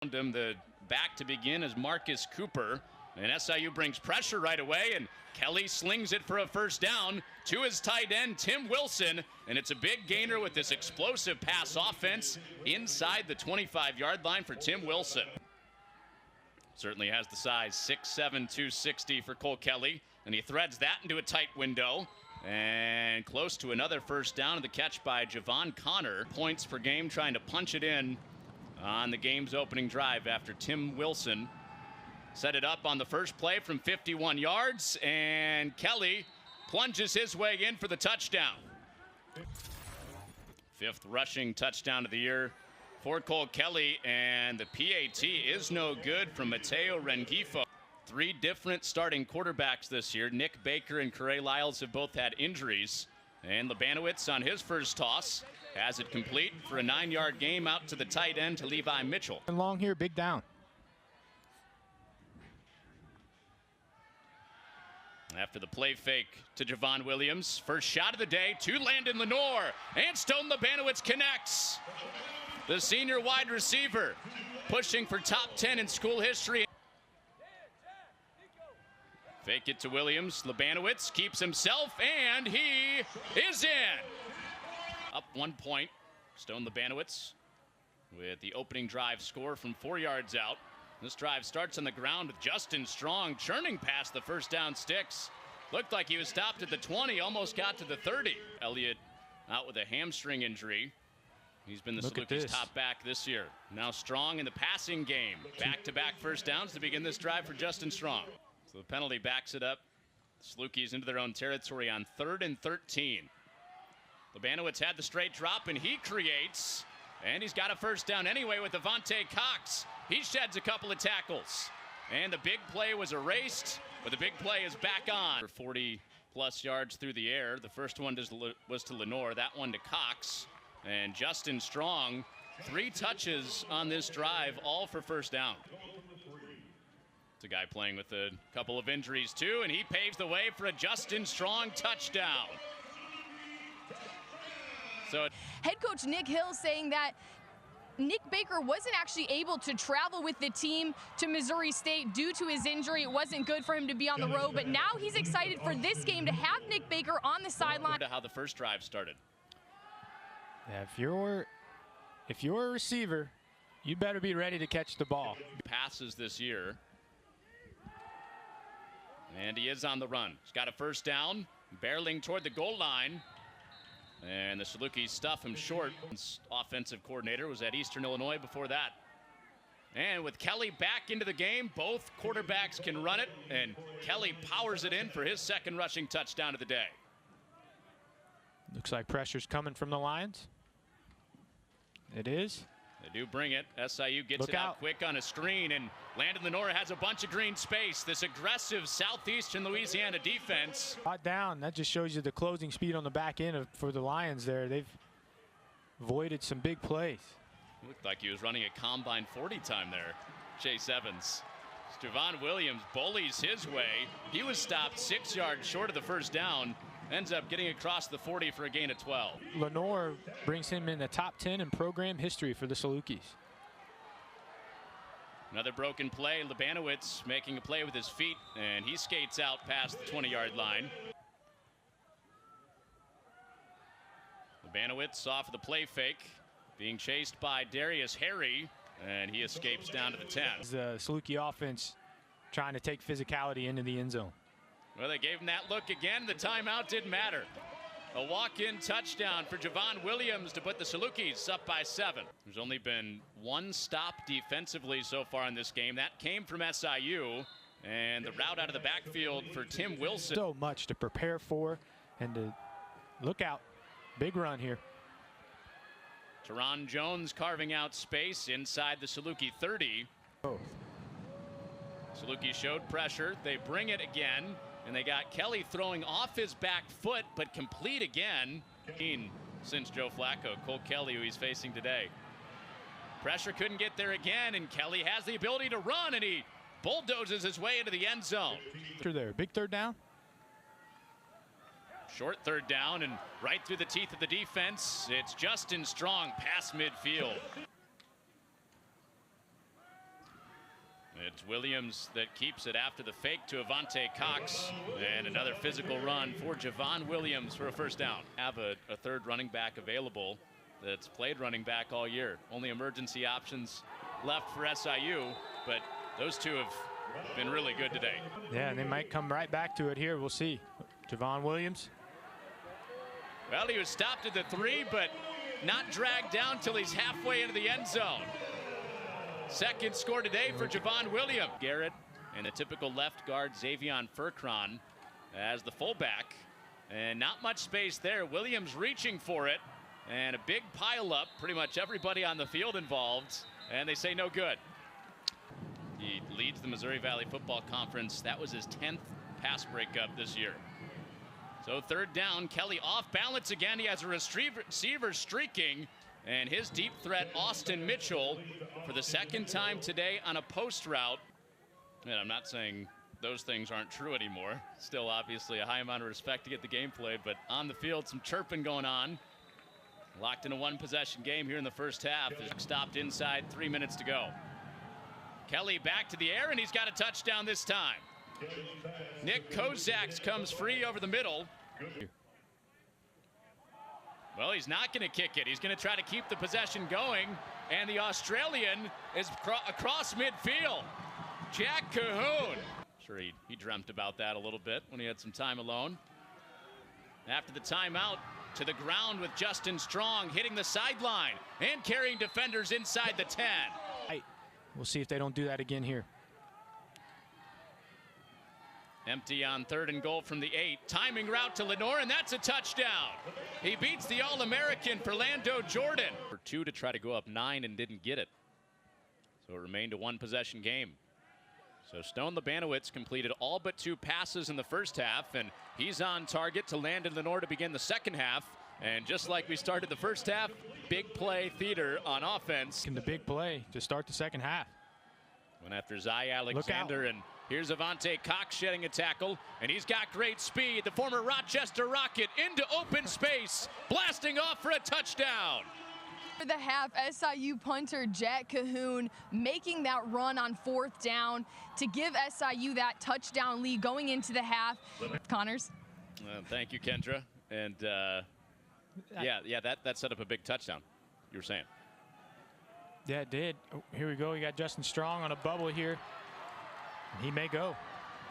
Him the back to begin is Marcus Cooper, and SIU brings pressure right away, and Kelly slings it for a first down to his tight end Tim Wilson, and it's a big gainer with this explosive pass offense inside the 25-yard line for Tim Wilson. Certainly has the size, 6'7", 260 for Cole Kelly, and he threads that into a tight window. And close to another first down of the catch by Javon Connor. Points per game, trying to punch it in on the game's opening drive after Tim Wilson set it up on the first play from 51 yards, and Kelly plunges his way in for the touchdown. Fifth rushing touchdown of the year for Cole Kelly, and the PAT is no good from Mateo Rengifo. Three different starting quarterbacks this year. Nick Baker and Corey Lyles have both had injuries, and Labanowitz on his first toss has it complete for a 9-yard game out to the tight end to Levi Mitchell. And long here, big down. After the play fake to Javon Williams, first shot of the day to Landon Lenore, and Stone Labanowitz connects. The senior wide receiver pushing for top 10 in school history. Fake it to Williams. Labanowitz keeps himself, and he is in. Up 1 point. Stone Labanowitz with the opening drive score from 4 yards out. This drive starts on the ground with Justin Strong churning past the first down sticks. Looked like he was stopped at the 20, almost got to the 30. Elliott out with a hamstring injury. He's been the Salukis' top back this year. Now Strong in the passing game. Back-to-back first downs to begin this drive for Justin Strong. So the penalty backs it up. Salukis into their own territory on 3rd and 13. Labanowitz had the straight drop, and he creates, and he's got a first down anyway with Devontae Cox. He sheds a couple of tackles, and the big play was erased, but the big play is back on. 40-plus yards through the air. The first one was to Lenore, that one to Cox. And Justin Strong, 3 touches on this drive, all for first down. It's a guy playing with a couple of injuries too, and he paves the way for a Justin Strong touchdown. So head coach Nick Hill saying that Nick Baker wasn't actually able to travel with the team to Missouri State due to his injury. It wasn't good for him to be on the road, but now he's excited for this game to have Nick Baker on the sideline. How the first drive started. Yeah, if you're a receiver, you better be ready to catch the ball. Passes this year. And he is on the run. He's got a first down, barreling toward the goal line. And the Salukis stuff him short. Offensive coordinator was at Eastern Illinois before that. And with Kelly back into the game, both quarterbacks can run it, and Kelly powers it in for his second rushing touchdown of the day. Looks like pressure's coming from the Lions. It is. They do bring it. SIU gets it out quick on a screen, and Landon Lenore has a bunch of green space. This aggressive southeastern Louisiana defense. Brought down. That just shows you the closing speed on the back end for the Lions there. They've avoided some big plays. Looked like he was running a combine 40 time there. Chase Evans. Javon Williams bullies his way. He was stopped 6 yards short of the first down. Ends up getting across the 40 for a gain of 12. Lenore brings him in the top 10 in program history for the Salukis. Another broken play. Labanowitz making a play with his feet, and he skates out past the 20-yard line. Labanowitz off of the play fake, being chased by Darius Harry, and he escapes down to the 10. The Saluki offense trying to take physicality into the end zone. Well, they gave him that look again. The timeout didn't matter. A walk-in touchdown for Javon Williams to put the Salukis up by 7. There's only been one stop defensively so far in this game. That came from SIU, and the route out of the backfield for Tim Wilson. So much to prepare for, and to look out. Big run here. Teron Jones carving out space inside the Saluki 30. Saluki showed pressure. They bring it again. And they got Kelly throwing off his back foot, but complete again. Since Joe Flacco, Cole Kelly, who he's facing today. Pressure couldn't get there again, and Kelly has the ability to run, and he bulldozes his way into the end zone. There, big third down. Short third down, and right through the teeth of the defense, it's Justin Strong past midfield. It's Williams that keeps it after the fake to Avante Cox. And another physical run for Javon Williams for a first down. Have a third running back available that's played running back all year. Only emergency options left for SIU, but those two have been really good today. Yeah, and they might come right back to it here. We'll see. Javon Williams. Well, he was stopped at the 3, but not dragged down till he's halfway into the end zone. Second score today for Javon Williams. Garrett and the typical left guard Xavion Furcron as the fullback. And not much space there. Williams reaching for it. And a big pile up. Pretty much everybody on the field involved. And they say no good. He leads the Missouri Valley Football Conference. That was his 10th pass breakup this year. So third down, Kelly off balance again. He has a receiver streaking. And his deep threat, Austin Mitchell, for the second time today on a post route. And I'm not saying those things aren't true anymore. Still, obviously, a high amount of respect to get the game played. But on the field, some chirping going on. Locked in a one-possession game here in the first half. Stopped inside, 3 minutes to go. Kelly back to the air, and he's got a touchdown this time. Nick Kozaks comes free over the middle. Well, he's not going to kick it. He's going to try to keep the possession going. And the Australian is across midfield. Jack Cahoon. Sure, he dreamt about that a little bit when he had some time alone. After the timeout, to the ground with Justin Strong, hitting the sideline and carrying defenders inside the 10. We'll see if they don't do that again here. Empty on 3rd and goal from the 8. Timing route to Lenore, and that's a touchdown. He beats the All-American Lando Jordan. For 2 to try to go up 9 and didn't get it. So it remained a one-possession game. So Stone Labanowitz completed all but 2 passes in the first half, and he's on target to land in Lenore to begin the second half. And just like we started the first half, big play theater on offense. And the big play to start the second half. Went after Zai Alexander, and here's Avante Cox shedding a tackle, and he's got great speed. The former Rochester Rocket into open space, blasting off for a touchdown. For the half, SIU punter Jack Cahoon making that run on 4th down to give SIU that touchdown lead going into the half. Connors. Thank you, Kendra. And yeah, that set up a big touchdown, you were saying. Yeah, it did. Oh, here we go. We got Justin Strong on a bubble here. He may go.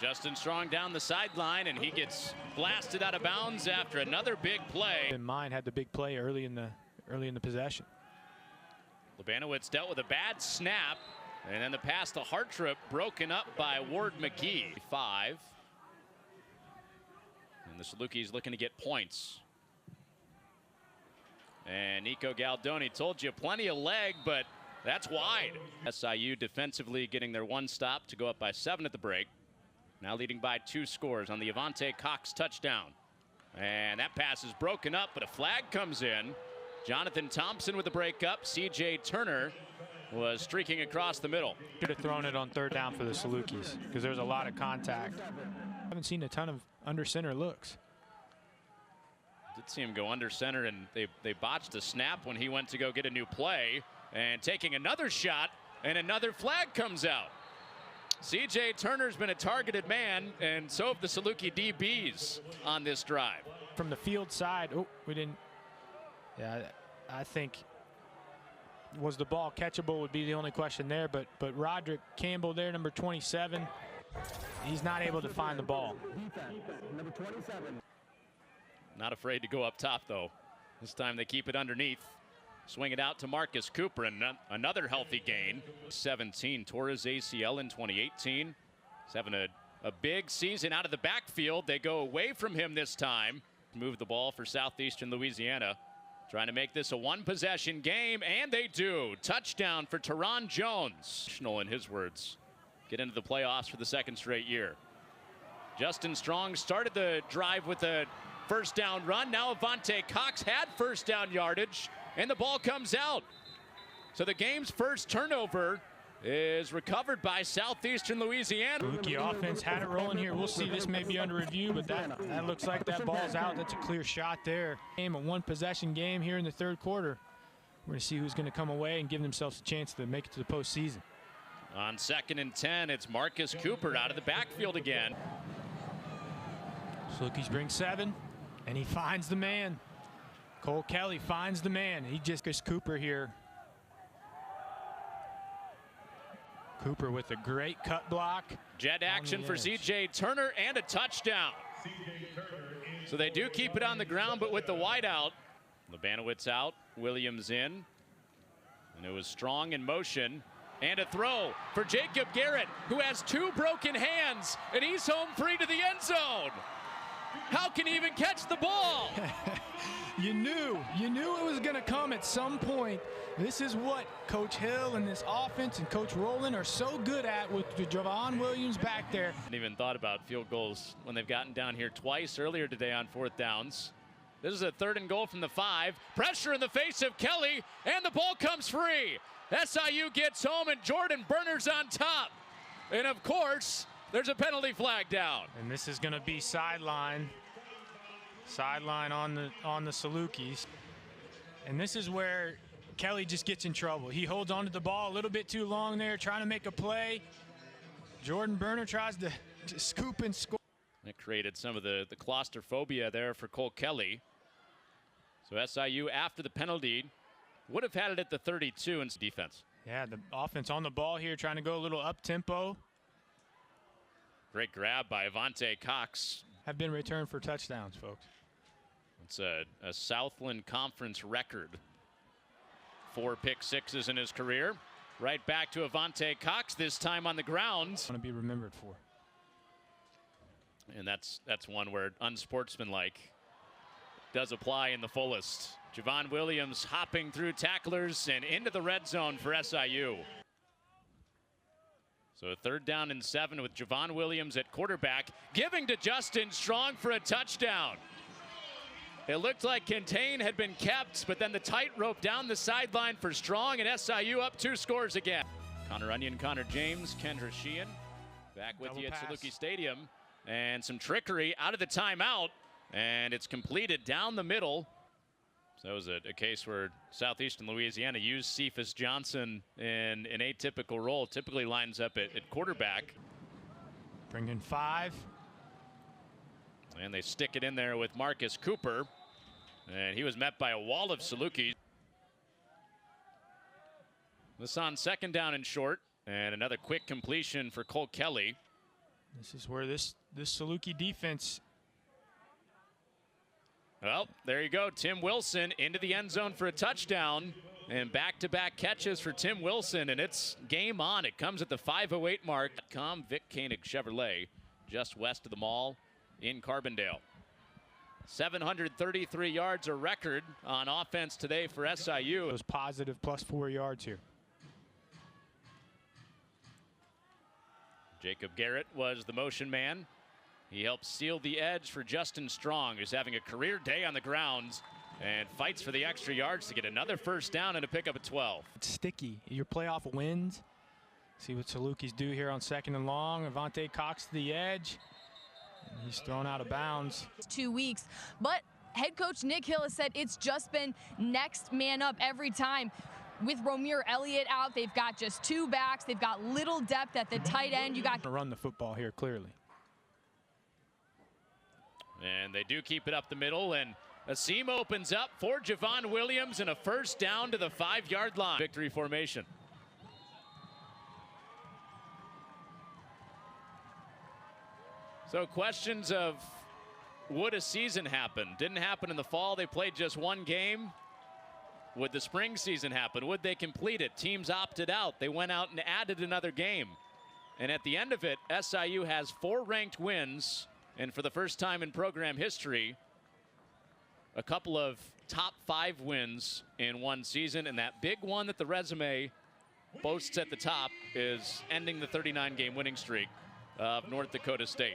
Justin Strong down the sideline, and he gets blasted out of bounds after another big play. In mind, had the big play early in the possession. Labanowitz dealt with a bad snap, and then the pass to Hartrip broken up by Ward McGee. 5. And the Salukis looking to get points. And Nico Galdoni told you plenty of leg, but that's wide. SIU defensively getting their 1 stop to go up by 7 at the break. Now leading by 2 scores on the Avante Cox touchdown. And that pass is broken up, but a flag comes in. Jonathan Thompson with the breakup. CJ Turner was streaking across the middle. Should have thrown it on 3rd down for the Salukis because there's a lot of contact. Haven't seen a ton of under center looks. Did see him go under center, and they botched the snap when he went to go get a new play. And taking another shot, and another flag comes out. CJ Turner's been a targeted man, and so have the Saluki DBs on this drive. From the field side, oh, we didn't. Yeah, I think was the ball catchable would be the only question there, but Roderick Campbell there, number 27, he's not able to find the ball. Not afraid to go up top, though. This time they keep it underneath. Swing it out to Marcus Cooper, and another healthy gain. 17, tore his ACL in 2018. He's having a big season out of the backfield. They go away from him this time. Move the ball for Southeastern Louisiana. Trying to make this a one-possession game, and they do. Touchdown for Teron Jones. In his words, get into the playoffs for the 2nd straight year. Justin Strong started the drive with a first down run. Now Avante Cox had first down yardage, and the ball comes out. So the game's first turnover is recovered by Southeastern Louisiana. Rookie offense had it rolling here. We'll see. This may be under review, but that looks like that ball's out. That's a clear shot there. A one-possession game here in the 3rd quarter. We're going to see who's going to come away and give themselves a chance to make it to the postseason. On 2nd and 10, it's Marcus Cooper out of the backfield again. Salukis bring 7, and he finds the man. Cole Kelly finds the man. He just gets Cooper here. Cooper with a great cut block. Jet action for C.J. Turner and a touchdown. So they do keep it on the ground, but with the wideout. Labanowitz out, Williams in. And it was Strong in motion. And a throw for Jacob Garrett, who has 2 broken hands, and he's home free to the end zone. How can he even catch the ball? You knew it was going to come at some point. This is what Coach Hill and this offense and Coach Rowland are so good at with Javon Williams back there. I haven't even thought about field goals when they've gotten down here twice earlier today on 4th downs. This is a 3rd and goal from the 5. Pressure in the face of Kelly, and the ball comes free. SIU gets home, and Jordan Berner's on top. And of course, there's a penalty flag down. And this is going to be sideline on the Salukis. And this is where Kelly just gets in trouble. He holds onto the ball a little bit too long there, trying to make a play. Jordan Berner tries to scoop and score. That created some of the claustrophobia there for Cole Kelly. So SIU, after the penalty, would have had it at the 32 in defense. Yeah, the offense on the ball here, trying to go a little up-tempo. Great grab by Avante Cox. Have been returned for touchdowns, folks. It's a Southland Conference record. 4 pick-6s in his career. Right back to Avante Cox, this time on the ground. Want to be remembered for. And that's one where unsportsmanlike does apply in the fullest. Javon Williams hopping through tacklers and into the red zone for SIU. So 3rd down and 7 with Javon Williams at quarterback, giving to Justin Strong for a touchdown. It looked like contain had been kept, but then the tightrope down the sideline for Strong, and SIU up 2 scores again. Connor Onion, Connor James, Kendra Sheehan back with you at Saluki Stadium. And some trickery out of the timeout, and it's completed down the middle. So that was a case where Southeastern Louisiana used Cephas Johnson in an atypical role. Typically lines up at quarterback. Bring in 5. And they stick it in there with Marcus Cooper. And he was met by a wall of Salukis. This on 2nd down and short. And another quick completion for Cole Kelly. This is where this Saluki defense. Well, there you go. Tim Wilson into the end zone for a touchdown. And back-to-back catches for Tim Wilson, and it's game on. It comes at the 5:08 mark. Vic Koenig Chevrolet, just west of the mall in Carbondale. 733 yards, a record on offense today for SIU. It was positive +4 yards here. Jacob Garrett was the motion man. He helped seal the edge for Justin Strong, who's having a career day on the grounds and fights for the extra yards to get another 1st down and a pickup at 12. It's sticky. Your playoff wins. See what Salukis do here on 2nd and long. Avante Cox to the edge. And he's thrown out of bounds. 2 weeks, but head coach Nick Hill has said it's just been next man up every time. With Romir Elliott out, they've got just 2 backs. They've got little depth at the tight end. You got to run the football here, clearly. And they do keep it up the middle, and a seam opens up for Javon Williams and a 1st down to the 5-yard line. Victory formation. So questions of would a season happen? Didn't happen in the fall. They played just 1 game. Would the spring season happen? Would they complete it? Teams opted out. They went out and added another game. And at the end of it, SIU has 4 ranked wins. And for the first time in program history, a couple of top 5 wins in one season. And that big one that the resume boasts at the top is ending the 39-game winning streak of North Dakota State.